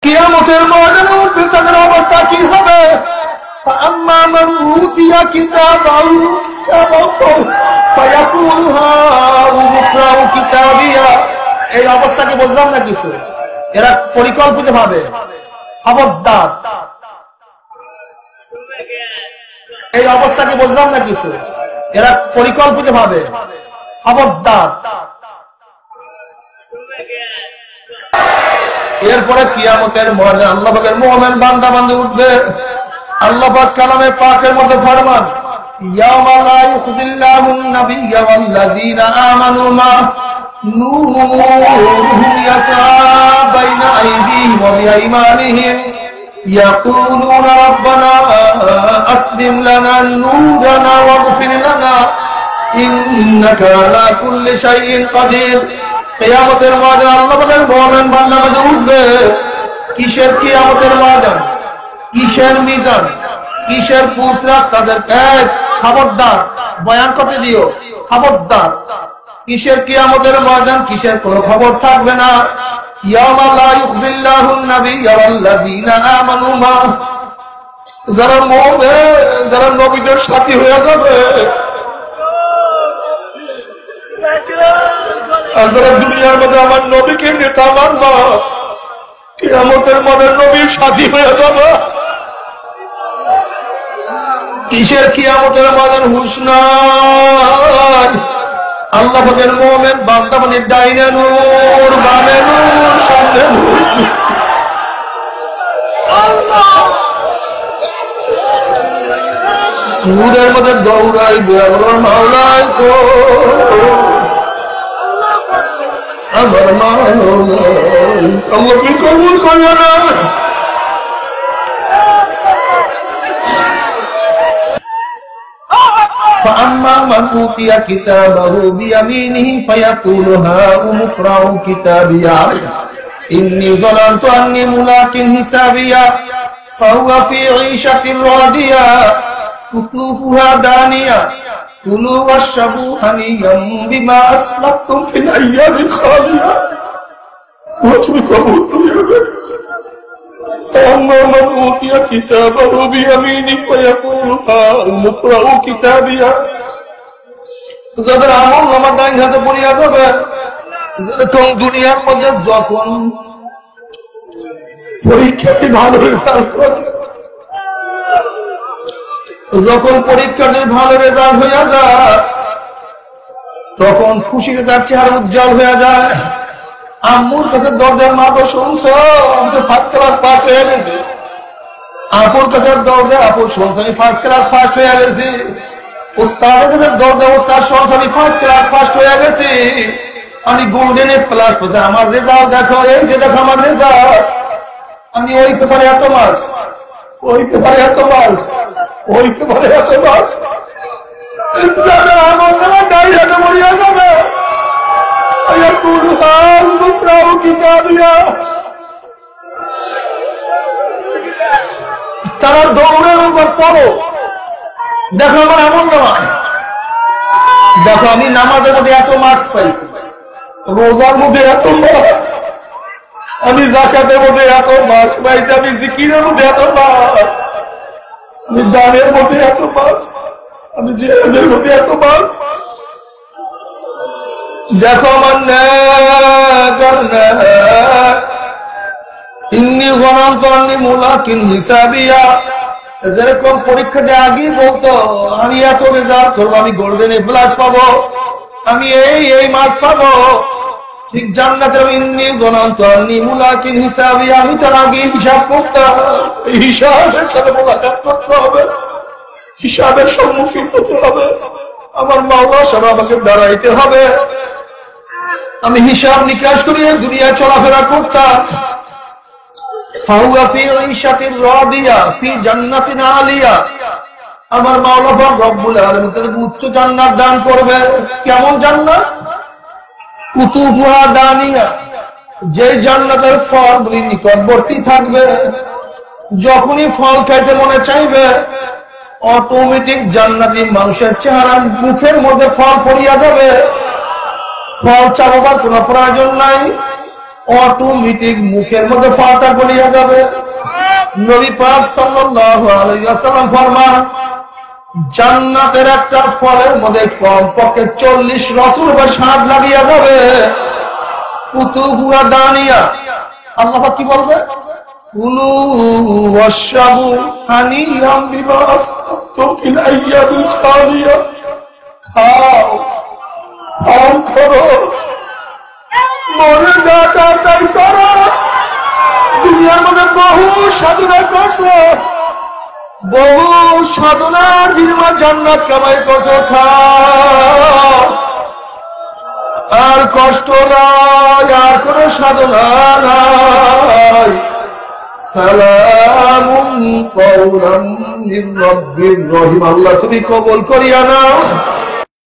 কিয়ামতের ময়দানে উঠবে, তাদের অবস্থা কি হবে? আম্মা মান উতিয়া কিতাবাহু ফায়াকুলু হাউমুকরাউ কিতাবিয়া। এই অবস্থা কি বুঝলাম না কিছু? এরা পরিকল্পিত ভাবে, খবরদার, এই অবস্থা কি বুঝলাম না কিছু? এরা পরিকল্পিত ভাবে, খবরদার। এরপরে কিয়ামতের ময়দানে আল্লাহ পাকের মুমিন বান্দা বান্দী উঠবে। আল্লাহ পাক কালামে পাকের মধ্যে ফরমান, ইয়াওমা লা ইউখিজিল্লাহুন নাবিয়্যা ওয়াল্লাযীনা আমানু মা নূরুহুম ইয়াসা বাইনা আইদিহিম ওয়া বিআইমানিহিম ইয়াকুলুনা রাব্বানা আতমিম লানা নূরানা ওয়াগফির লানা ইন্নাকা আলা কুল্লি শাইইন কাদির। কিয়ামতের ময়দানে আল্লাহ পাকের মুমিন বান্দা বান্দী উঠবে। কিসের কিয়ামতের ময়দান? কিসের মিজান? কিসের পুসরাত? তাদের এক খবরদার, বয়ান করতে দিও, খবরদার। কিসের কিয়ামতের ময়দান? কিসের কোনো খবর থাকবে না। ইয়াওমা লা ইউখিজিল্লাহুন নাবিয়্যা ওয়াল্লাযীনা আমানু মা, যারা মুমিন, যারা নবীদের সাথী হয়ে যাবে, আর যারা দুনিয়ার মধ্যে আমার নবীকে নেতা মানবা, কিয়ামতের মধ্যে নবীর সাথী হয়ে যাবে। কিসের কিয়ামতের ময়দান? হুঁশ নাই। আল্লাহ পাকের মুমিন বান্দা বান্দীর ডাইনে নূর, বামে নূর, সামনে নূর। নূরের মধ্যে দৌড়াইবে আমার মাওলাই গো, আমার মাওলাই। আমাকে কবুল করিও না। فأما من أوتي كتابه بيمينه فيقول هاؤم اقرءوا كتابيا إني ظننت أني ملاق حسابيا فهو في عيشة راضية قطوفها دانية كلوا واشربوا هنيئا بما أسلفتم في الأيام الخالية. فأما من أوتي كتابه بيمينه فيقول هاؤم اقرءوا كتابيا। যাদের আমল নামা ডাইন হাতে পড়িয়া যাবে, যেরকম দুনিয়ার মধ্যে যখন পরীক্ষার্থী ভালো রেজাল্ট করে, যখন পরীক্ষার্থীর ভালো রেজাল্ট হইয়া যায়, তখন খুশিতে তার চেহারা উজ্জ্বল হয়ে যায়। আম্মুর কাছে দরজার মা তো শুনছো, আমি তো ফার্স্ট ক্লাস ফার্স্ট হয়ে গেছি। আপুর কাছে দরজা, আপু শুনছো আমি ফার্স্ট ক্লাস ফার্স্ট হয়ে গেছি। উস্তাদের কাছে দরজা, উস্তাদ শুনছো আমি ফার্স্ট ক্লাস ফার্স্ট হয়ে গেছি। আমি গোল্ডেন এ প্লাস পেয়েছি। আমার রেজাল্ট দেখো, এই যে দেখো আমার রেজাল্ট। আমি ওই পেপারে এত মার্কস, ওই পেপারে এত মার্কস, ওই পেপারে এত মার্কস। যাবে আমার নামা ডাইন হাতে মরিয়া যাবে। তারা দৌড়ের উপর পড়ো, দেখো আমার এমন নামাজ, দেখো আমি নামাজের মধ্যে এত মার্কস পাইছি, রোজার মধ্যে এত মার্কস, আমি যাকাতের মধ্যে এত মার্কস পাইছি, আমি জিকিরের মধ্যে এত মার্কস, আমি দানের মধ্যে এত মার্কস, আমি জিহাদের মধ্যে এত মার্কস। দেখো আমার ইন্নী গনান্ত আন্নী মুলাকিন হিসাবিয়া। যেরকম পরীক্ষাটা আগে বলতো আমি এত রেজাল্ট করবো, আমি গোল্ডেন এ প্লাস পাবো, আমি এই মার্ক পাবো, ঠিক জান্নাতে ইন্নী গনান্ত আন্নী মুলাকিন হিসাবিয়া। আমি তার আগে হিসাব করতাম, হিসাবের সাথে মোলাকাত করতে হবে, হিসাবের সম্মুখীন হতে হবে, আমার মাওলার সামনে আমাকে দাঁড়াইতে হবে। আমি হিসাব নিকাশ করে দুনিয়া চলাফেরা করতাম। ফাহুয়া ফি ঈশাতির রাদিয়া ফি জান্নাতিন আলিয়া। আমার মাওলা পাক রব্বুল আলামিন তাদেরকে উচ্চ জান্নাত দান করবে। কেমন জান্নাত? কুতুফুহা দানিয়া, যে জান্নাতের ফলগুলি নিকটবর্তী থাকবে। যখনই ফল খাইতে মনে চাইবে, অটোমেটিক জান্নাতি মানুষের চেহারার মুখের মধ্যে ফল পড়িয়া যাবে। ফল চাবাবার কোনো প্রয়োজন নাই, অটোমেটিক মুখের মধ্যে ফাটা গলিয়া যাবে। নবী পাক সাল্লাল্লাহু আলাইহি ওয়াসাল্লাম ফরমান, জান্নাতের একটা ফলের মধ্যে কমপক্ষে 40 রকম স্বাদ লাগিয়া যাবে। কুতুবুহা দানিয়া, আল্লাহ কি বলবে? কুলু ওয়াশরাবু হানিয়াম বিমা আসলাফতুম ফিল আইয়ামিল খালিয়া। খাও, পান করো, মরে যা চাও তাই করো। দুনিয়ার মধ্যে বহু সাধনা করছো, বহু সাধনার বিনিময়ে জান্নাত কামাই করছো। খাও, আর কষ্ট নাই, আর কোন সাধনা নাই। সালামুন কাওলাম মির রাব্বির রহিম। আল্লাহ তুমি কবুল করিয়া নাও।